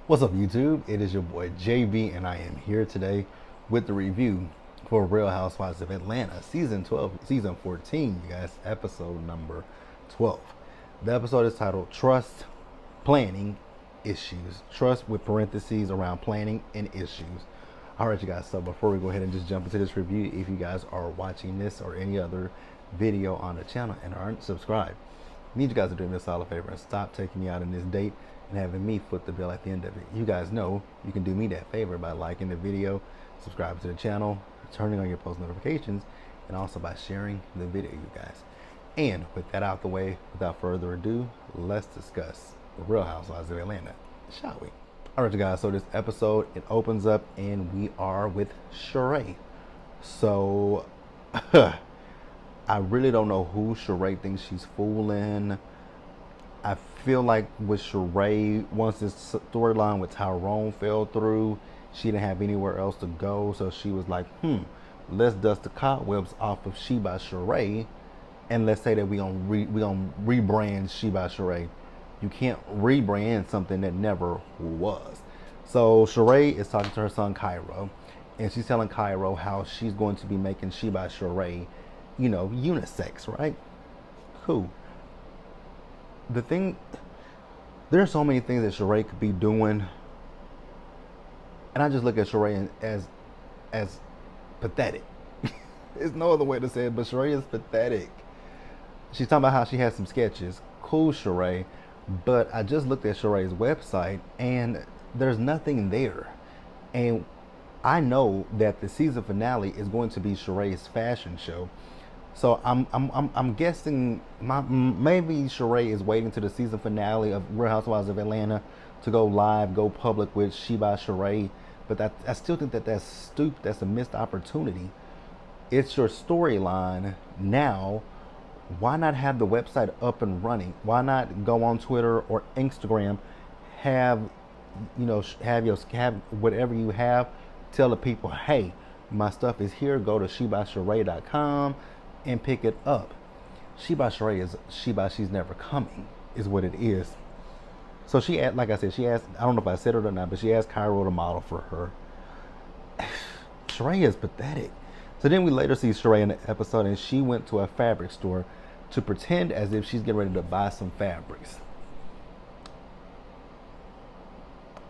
What's up, YouTube? It is your boy JB, and I am here today with the review for Real Housewives of Atlanta, season 12, season 14, you guys, episode number 12. The episode is titled Trust Planning Issues. Trust with parentheses around planning and issues. All right, you guys, so before we go ahead and just jump into this review, if you guys are watching this or any other video on the channel and aren't subscribed, I need you guys to do me a solid favor and stop taking me out on this date and having me foot the bill at the end of it. You guys know you can do me that favor by liking the video, subscribing to the channel, turning on your post notifications, and also by sharing the video, you guys. And with that out the way, without further ado, let's discuss the Real Housewives of Atlanta, shall we? All right, you guys, so this episode, it opens up and we are with Sheree. So, I really don't know who Sheree thinks she's fooling. I feel like with Sheree, once this storyline with Tyrone fell through, she didn't have anywhere else to go. So she was like, let's dust the cobwebs off of She by Sheree, and let's say that we gonna rebrand She by Sheree. You can't rebrand something that never was. So Sheree is talking to her son Cairo, and she's telling Cairo how she's going to be making She by Sheree, you know, unisex, right? Cool. The thing, there are so many things that Sheree could be doing, and I just look at Sheree as pathetic. There's no other way to say it, but Sheree is pathetic. She's talking about how she has some sketches. Cool, Sheree, but I just looked at Sheree's website, and there's nothing there. And I know that the season finale is going to be Sheree's fashion show. So I'm guessing maybe Sheree is waiting to the season finale of Real Housewives of Atlanta to go live, go public with She by Sheree. But I still think that's stupid. That's a missed opportunity. It's your storyline now. Why not have the website up and running? Why not go on Twitter or Instagram, have whatever you have, tell the people, hey, my stuff is here. Go to Jbsayzwhat.com and pick it up. She by Sheree is She by She's Never Coming, is what it is. So she asked, like I said, she asked, I don't know if I said it or not, but she asked Cairo to model for her. Sheree is pathetic. So then we later see Sheree in the episode, and she went to a fabric store to pretend as if she's getting ready to buy some fabrics.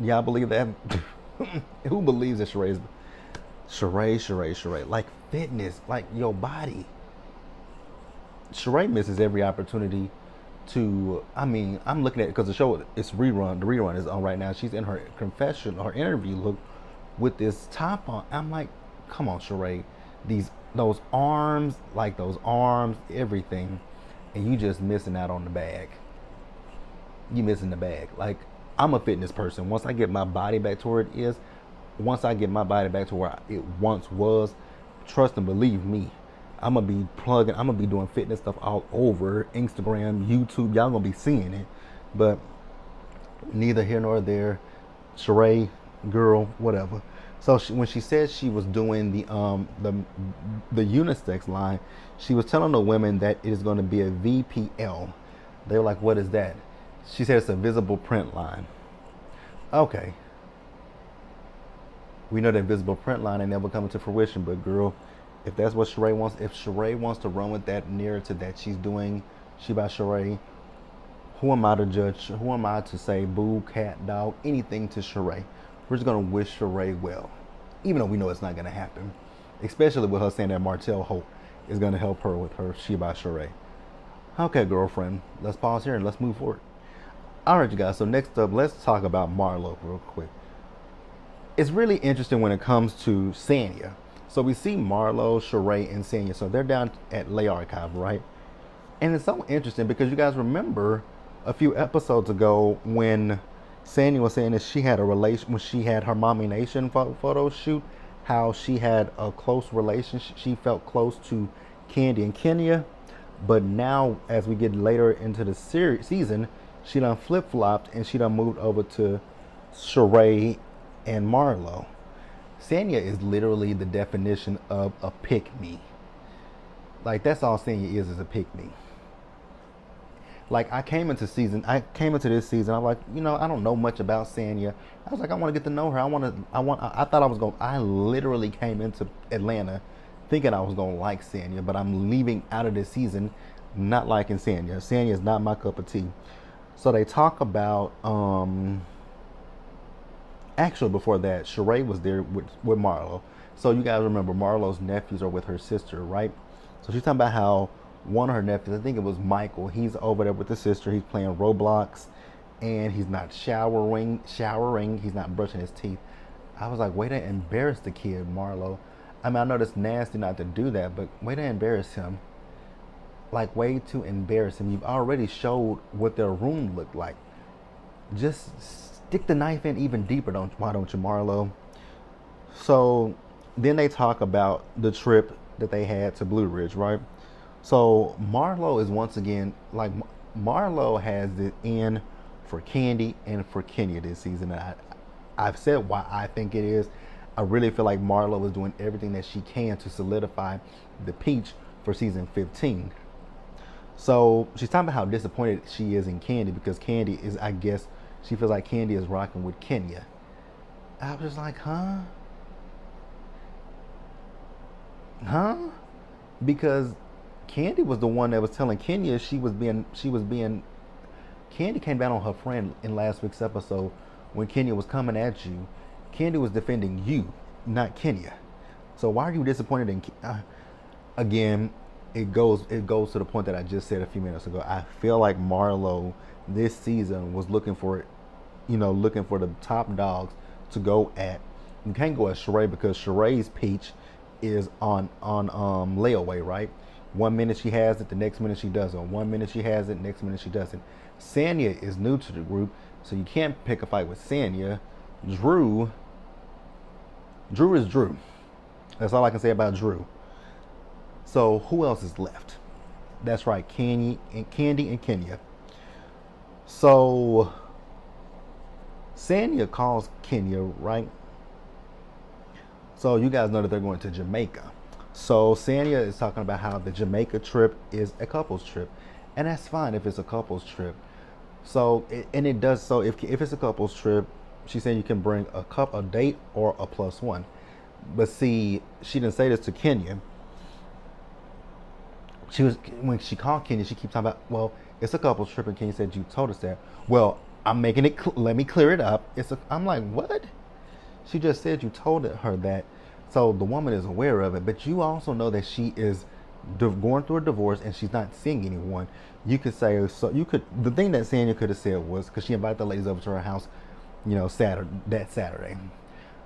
Y'all believe that? Who believes that Sheree? Like fitness, like your body. Sheree misses every opportunity to, I'm looking at it because the show, it's the rerun is on right now. She's in her confession, her interview look with this top on. I'm like, come on, Sheree, those arms, everything, and you just missing out on the bag. You missing the bag. Like, I'm a fitness person. Once I get my body back to where it is, once I get my body back to where it once was, trust and believe me, I'm gonna be doing fitness stuff all over Instagram, YouTube. Y'all gonna be seeing it, but neither here nor there. Sheree, girl, whatever. So when she said she was doing the unisex line, she was telling the women that it is going to be a VPL. They were like, "What is that?" She said it's a visible print line. Okay, we know that visible print line ain't never coming to fruition, but girl, if that's what Sheree wants, if Sheree wants to run with that narrative that she's doing, She by Sheree, who am I to judge? Who am I to say boo, cat, dog, anything to Sheree? We're just gonna wish Sheree well, even though we know it's not gonna happen. Especially with her saying that Martell Hope is gonna help her with her She by Sheree. Okay, girlfriend, let's pause here and let's move forward. All right, you guys. So next up, let's talk about Marlo real quick. It's really interesting when it comes to Sanya. So we see Marlo, Sheree, and Sanya. So they're down at Lay Archive, right? And it's so interesting because you guys remember a few episodes ago when Sanya was saying that she had a relation, when she had her Mommy Nation photo shoot, how she had a close relationship. She felt close to Candy and Kenya. But now, as we get later into the season, she done flip-flopped and she done moved over to Sheree and Marlo. Sanya is literally the definition of a pick-me. Like, that's all Sanya is a pick-me. Like I came into this season. I'm like, I don't know much about Sanya. I was like, I want to get to know her. I thought I was going. I literally came into Atlanta thinking I was going to like Sanya, but I'm leaving out of this season not liking Sanya. Sanya is not my cup of tea. So they talk about actually before that, Sheree was there with Marlo. So you guys remember Marlo's nephews are with her sister, right? So she's talking about how one of her nephews, I think it was Michael, he's over there with the sister. He's playing Roblox, and he's not showering. He's not brushing his teeth. I was like, way to embarrass the kid, Marlo. I mean, I know it's nasty not to do that, but way to embarrass him. Like, way to embarrass him. You've already showed what their room looked like. Just stick the knife in even deeper, why don't you, Marlo? So then they talk about the trip that they had to Blue Ridge, right? So Marlo is once again like Marlo has it in for Candy and for Kenya this season. And I've said why I think it is. I really feel like Marlo is doing everything that she can to solidify the peach for season 15. So she's talking about how disappointed she is in Candy because Candy is, I guess, she feels like Candy is rocking with Kenya. I was just like, huh? Huh? Because Candy was the one that was telling Kenya she was being Candy came down on her friend in last week's episode when Kenya was coming at you. Candy was defending you, not Kenya. So why are you disappointed in again, it goes to the point that I just said a few minutes ago. I feel like Marlo this season was looking for the top dogs to go at. You can't go at Sheree because Sheree's peach is on layaway, right? 1 minute she has it, the next minute she doesn't. 1 minute she has it, next minute she doesn't. Sanya is new to the group, so you can't pick a fight with Sanya. Drew is Drew. That's all I can say about Drew. So who else is left? That's right, Candy and Kenya. So Sanya calls Kenya, right? So you guys know that they're going to Jamaica. So Sanya is talking about how the Jamaica trip is a couples trip, and that's fine if it's a couples trip. So it does. So if it's a couples trip, she's saying you can bring a date or a plus one. But see, she didn't say this to Kenya. When she called Kenya, she keeps talking about, well, it's a couples trip, and Kenya said you told us that. Well, I'm making it. Let me clear it up. I'm like, what? She just said you told her that. So the woman is aware of it, but you also know that she is going through a divorce and she's not seeing anyone. You could say, so you could, the thing that Sanya could have said was, because she invited the ladies over to her house, Saturday.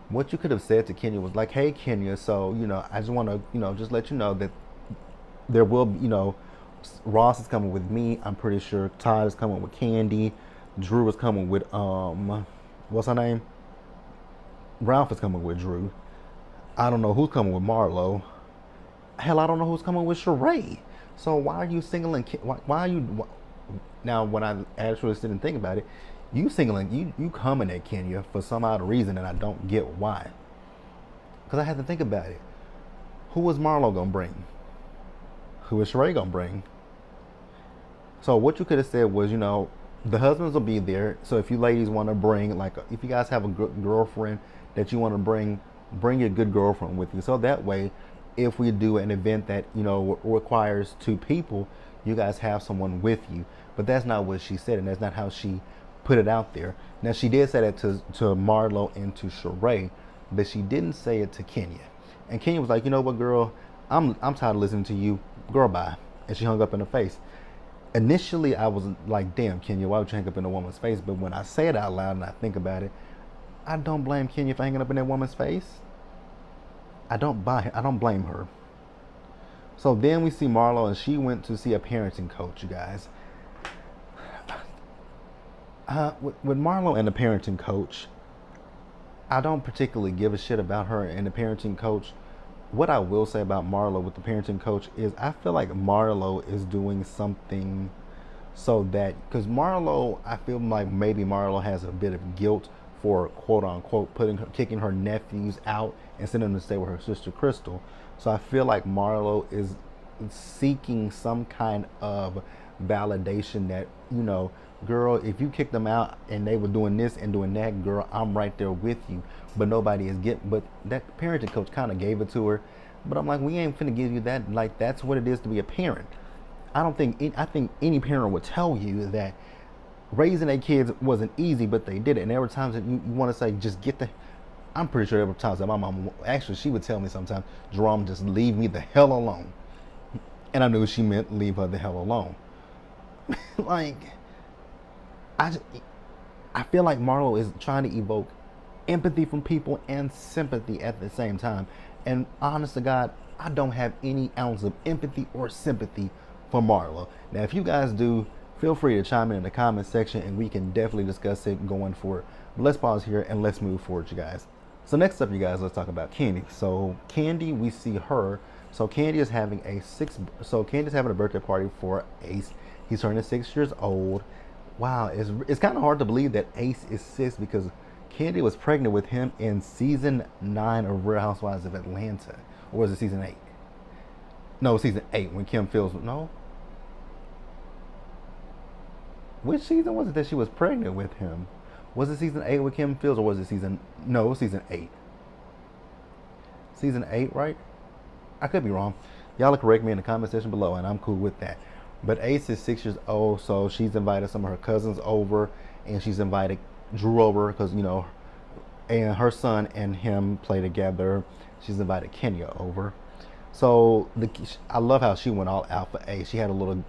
What you could have said to Kenya was like, hey, Kenya, so, I just want to, just let you know that there will be, Ross is coming with me. I'm pretty sure Todd is coming with Candy. Drew is coming with, what's her name? Ralph is coming with Drew. I don't know who's coming with Marlo. Hell, I don't know who's coming with Sheree. So why are you singling? Why are you? Now, when I actually sit and think about it, you coming at Kenya for some odd reason, and I don't get why. Because I had to think about it. Who is Marlo gonna bring? Who is Sheree gonna bring? So what you could have said was, the husbands will be there. So if you ladies want to bring, like, if you guys have a girlfriend that you want to bring your good girlfriend with you. So that way, if we do an event that, requires two people, you guys have someone with you. But that's not what she said, and that's not how she put it out there. Now, she did say that to Marlo and to Sheree, but she didn't say it to Kenya. And Kenya was like, you know what, girl, I'm tired of listening to you. Girl, bye. And she hung up in her face. Initially, I was like, damn, Kenya, why would you hang up in a woman's face? But when I say it out loud and I think about it, I don't blame Kenya for hanging up in that woman's face. I don't blame her. So then we see Marlo, and she went to see a parenting coach, you guys. With Marlo and the parenting coach, I don't particularly give a shit about her and the parenting coach. What I will say about Marlo with the parenting coach is I feel like Marlo is doing something so that, because Marlo, I feel like maybe Marlo has a bit of guilt for quote unquote kicking her nephews out and sending them to stay with her sister Crystal. So I feel like Marlo is seeking some kind of validation that, girl, if you kicked them out and they were doing this and doing that, girl, I'm right there with you. But nobody is getting, but that parenting coach kind of gave it to her. But I'm like, we ain't finna give you that. Like, that's what it is to be a parent. I think any parent would tell you that raising their kids wasn't easy, but they did it. And there were times that you want to say, just get the. I'm pretty sure there were times that my mom, actually, she would tell me sometimes, Jerome, just leave me the hell alone. And I knew she meant leave her the hell alone. Like, I, just, I feel like Marlo is trying to evoke empathy from people and sympathy at the same time. And honest to God, I don't have any ounce of empathy or sympathy for Marlo. Now, if you guys do, feel free to chime in the comment section and we can definitely discuss it going forward. But let's pause here and let's move forward, you guys. So next up, you guys, let's talk about Candy. So Candy, we see her. So Candy's having a birthday party for Ace. He's turning 6 years old. Wow, it's kind of hard to believe that Ace is 6 because Candy was pregnant with him in season 9 of Real Housewives of Atlanta. Or was it season 8? No, season 8 when Kim Fields. No. Which season was it that she was pregnant with him? Was it season 8 with Kim Fields or was it season 8? Season 8, right? I could be wrong. Y'all will correct me in the comment section below and I'm cool with that. But Ace is 6 years old, so she's invited some of her cousins over and she's invited Drew over because, and her son and him play together. She's invited Kenya over. So I love how she went all out for Ace. She had a little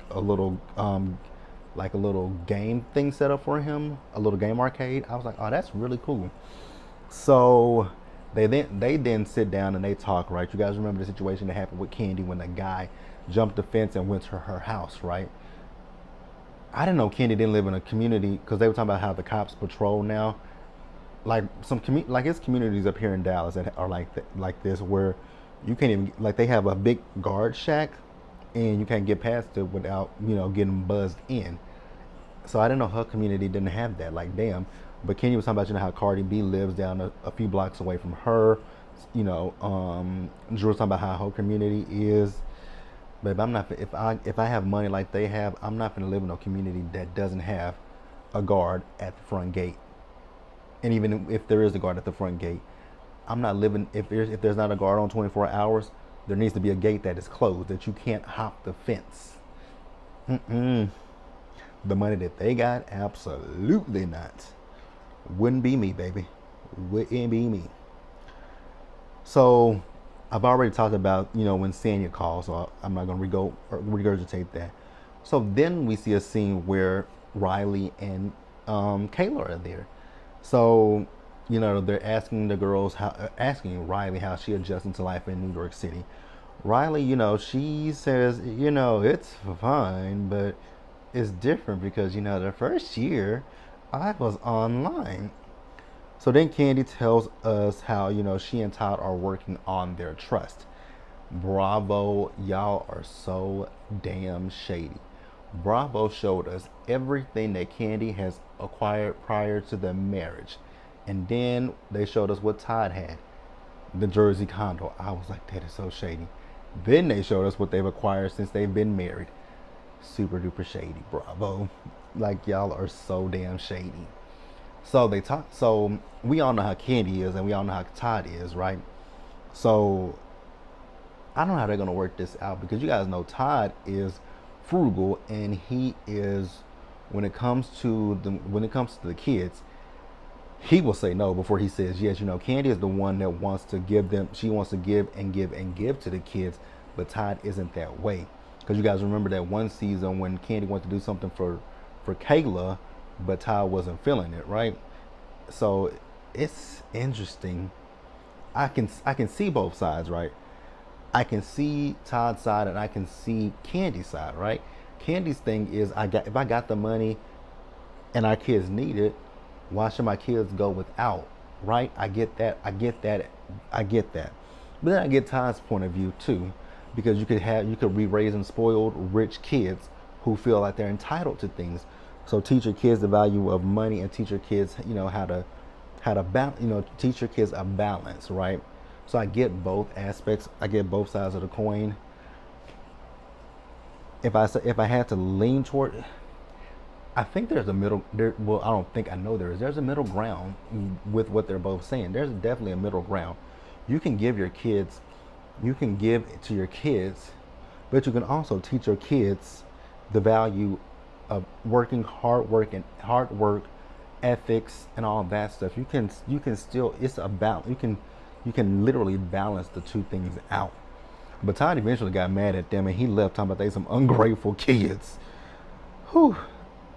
game thing set up for him, a little game arcade. I was like, oh, that's really cool. So they then sit down and they talk, right? You guys remember the situation that happened with Candy when the guy jumped the fence and went to her house, right? I didn't know Candy didn't live in a community because they were talking about how the cops patrol now. Like it's communities up here in Dallas that are like this where you can't even, like, they have a big guard shack and you can't get past it without, getting buzzed in. So I didn't know her community didn't have that. Like, damn. But Kenya was talking about, how Cardi B lives down a few blocks away from her. Drew was talking about how her community is. But I'm not, if I have money like they have, I'm not gonna live in a community that doesn't have a guard at the front gate. And even if there is a guard at the front gate, I'm not living, if there's not a guard on 24 hours, there needs to be a gate that is closed, that you can't hop the fence. The money that they got, absolutely not. Wouldn't be me, baby. Wouldn't be me. So I've already talked about, when Sanya calls, so I'm not going to regurgitate that. So then we see a scene where Riley and Kayla are there. So, they're asking the girls, asking Riley how she adjusting to life in New York City. Riley, she says, it's fine, but it's different because, the first year I was online. So then Candy tells us how, she and Todd are working on their trust. Bravo, y'all are so damn shady. Bravo showed us everything that Candy has acquired prior to the marriage. And then they showed us what Todd had, the Jersey condo. I was like, that is so shady. Then they showed us what they've acquired since they've been married. Super duper shady, Bravo. Like, y'all are so damn shady. So so we all know how Candy is and we all know how Todd is, right? So I don't know how they're gonna work this out because you guys know Todd is frugal and he is, when it comes to the kids, he will say no before he says yes. Candy is the one that wants to give them, she wants to give and give and give to the kids, but Todd isn't that way. Because you guys remember that one season when Candy wanted to do something for Kayla, but Todd wasn't feeling it, right? So it's interesting. I can see both sides, right? I can see Todd's side and I can see Candy's side, right? Candy's thing is, if I got the money and our kids need it, why should my kids go without, right? I get that. But then I get Todd's point of view too, because you could be raising spoiled rich kids who feel like they're entitled to things. So teach your kids the value of money and teach your kids, how to balance, teach your kids a balance, right? So I get both aspects. I get both sides of the coin. if I had to lean toward, I think there's a middle there. Well, I don't think I know there is. There's a middle ground with what they're both saying. There's definitely a middle ground. You can give your kids, you can give to your kids, but you can also teach your kids the value of working hard work, ethics, and all that stuff. You can still, it's a balance. You can literally balance the two things out. But Todd eventually got mad at them and he left talking about they some ungrateful kids. Whew.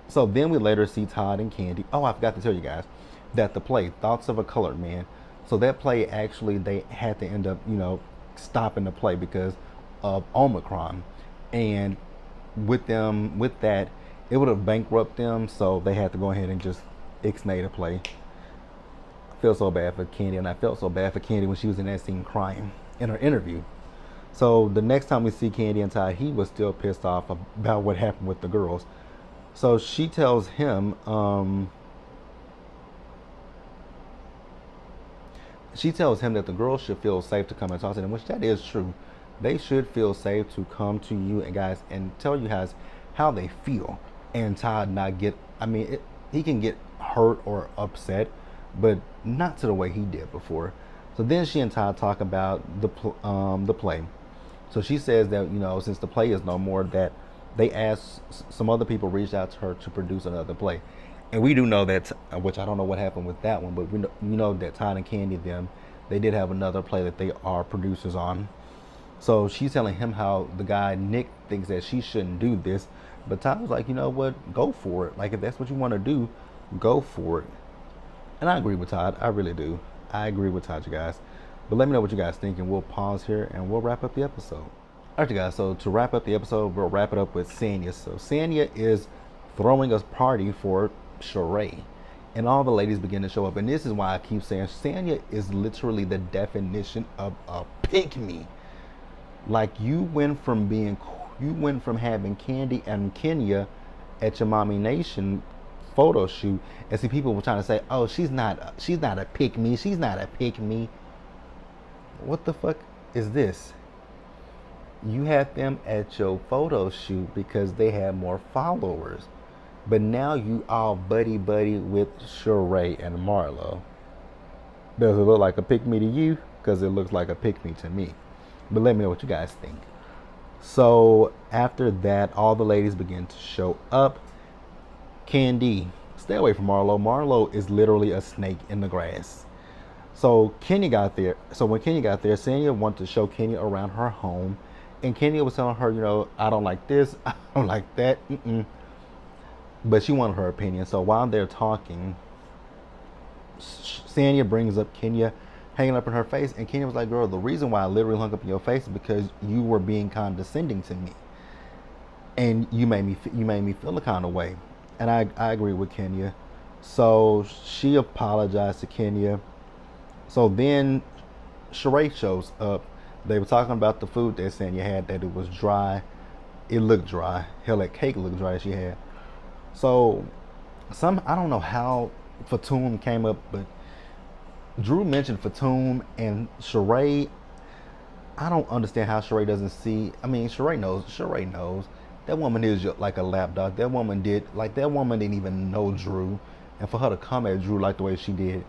So then we later see Todd and Candy. Oh, I forgot to tell you guys that the play Thoughts of a Colored Man. So that play actually they had to end up, stopping the play because of Omicron, and with that, it would have bankrupted them. So they had to go ahead and just ixnay the play. I feel so bad for Candy, and I felt so bad for Candy when she was in that scene crying in her interview. So the next time we see Candy and Todd, he was still pissed off about what happened with the girls. So she tells him, that the girls should feel safe to come and talk to them, which that is true. They should feel safe to come to you and guys and tell you guys how they feel. And Todd not get, he can get hurt or upset, but not to the way he did before. So then she and Todd talk about the play. So she says that, since the play is no more, that they asked some other people reached out to her to produce another play. And we do know that, which I don't know what happened with that one, but we know that Todd and Candy, they did have another play that they are producers on. So she's telling him how the guy, Nick, thinks that she shouldn't do this. But Todd was like, you know what, go for it. Like, if that's what you want to do, go for it. And I agree with Todd. I really do. I agree with Todd, you guys. But let me know what you guys think, and we'll pause here and we'll wrap up the episode. Alright, you guys, so to wrap up the episode, we'll wrap it up with Sanya. So Sanya is throwing a party for Sheree, and all the ladies begin to show up. And this is why I keep saying Sanya is literally the definition of a pick-me. Like, you went from having Candy and Kenya at your Mommy Nation photo shoot, and see people were trying to say, oh, she's not a pick-me, she's not a pick-me. What the fuck is this? You had them at your photo shoot because they had more followers. But now you all buddy with Sheree and Marlo. Does it look like a pick-me to you? Because it looks like a pick-me to me. But let me know what you guys think. So after that, all the ladies begin to show up. Candy, stay away from Marlo. Marlo is literally a snake in the grass. So Kenya got there. So when Kenya got there, Sanya wanted to show Kenya around her home. And Kenya was telling her, I don't like this, I don't like that. But she wanted her opinion. So while they're talking, Sanya brings up Kenya hanging up in her face. And Kenya was like, girl, the reason why I literally hung up in your face is because you were being condescending to me. And you made me feel a kind of way. And I agree with Kenya. So she apologized to Kenya. So then Sheree shows up. They were talking about the food that Sanya had, that it was dry. It looked dry. Hell, that cake looked dry that she had. So I don't know how Fatum came up, but Drew mentioned Fatum and Sheree. I don't understand how Sheree doesn't see. Sheree knows. That woman is like a lapdog. That woman didn't even know Drew. And for her to come at Drew like the way she did,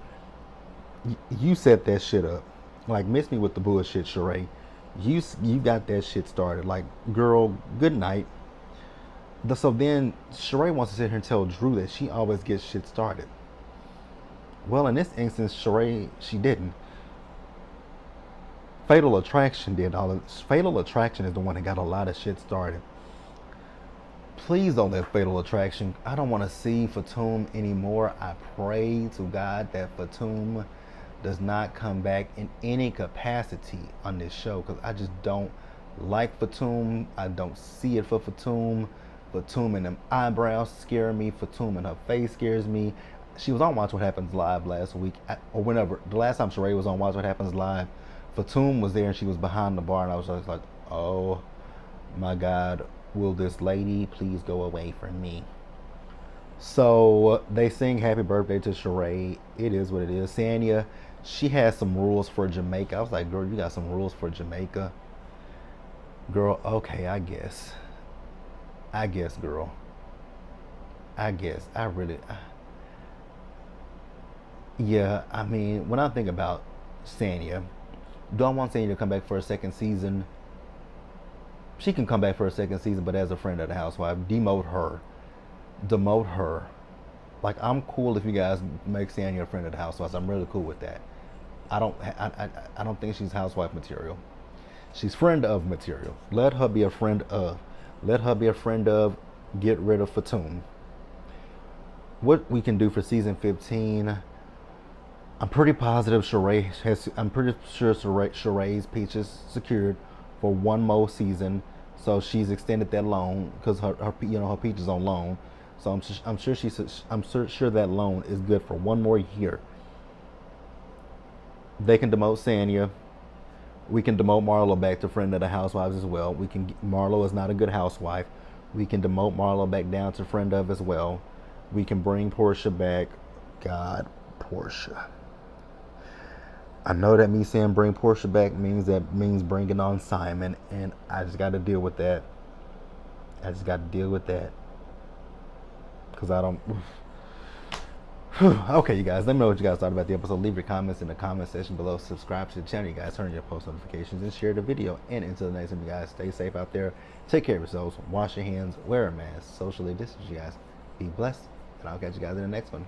you set that shit up. Like, miss me with the bullshit, Sheree. You got that shit started. Like, girl, good night. So then Sheree wants to sit here and tell Drew that she always gets shit started. Well, in this instance, Sheree, she didn't. Fatal Attraction did all of. Fatal Attraction is the one that got a lot of shit started. Please don't let Fatal Attraction. I don't want to see Fatum anymore. I pray to God that Fatum does not come back in any capacity on this show, because I just don't like Fatum. I don't see it for Fatum. Fatum and them eyebrows scare me. Fatum and her face scares me. She was on Watch What Happens Live last week, or whenever. The last time Sheree was on Watch What Happens Live, Fatum was there and she was behind the bar, and I was just like, oh my God, will this lady please go away from me? So they sing happy birthday to Sheree. It is what it is. Sanya, she has some rules for Jamaica. I was like, girl, you got some rules for Jamaica? Girl, okay, I guess. I guess, girl. I guess. I really. Yeah, I mean, when I think about Sanya, do I want Sanya to come back for a second season? She can come back for a second season, but as a friend of the housewife, demote her. Like, I'm cool if you guys make Sanya a friend of the housewives. I'm really cool with that. I don't think she's housewife material. She's friend of material. Let her be a friend of. Let her be a friend of. Get rid of Fatum. What we can do for season 15, I'm pretty positive Sheree has. I'm pretty sure Sheree's peaches secured for one more season, so she's extended that loan because her peach is on loan. So I'm sure that loan is good for one more year. They can demote Sanya. We can demote Marlo back to friend of the housewives as well. Marlo is not a good housewife. We can demote Marlo back down to friend of as well. We can bring Portia back. God, Portia. I know that me saying bring Portia back means bringing on Simon, and I just got to deal with that. I just got to deal with that because I don't. Okay, you guys, let me know what you guys thought about the episode. Leave your comments in the comment section below. Subscribe to the channel, you guys. Turn on your post notifications and share the video. And until the next time, you guys, stay safe out there. Take care of yourselves. Wash your hands. Wear a mask. Socially distance, you guys. Be blessed. And I'll catch you guys in the next one.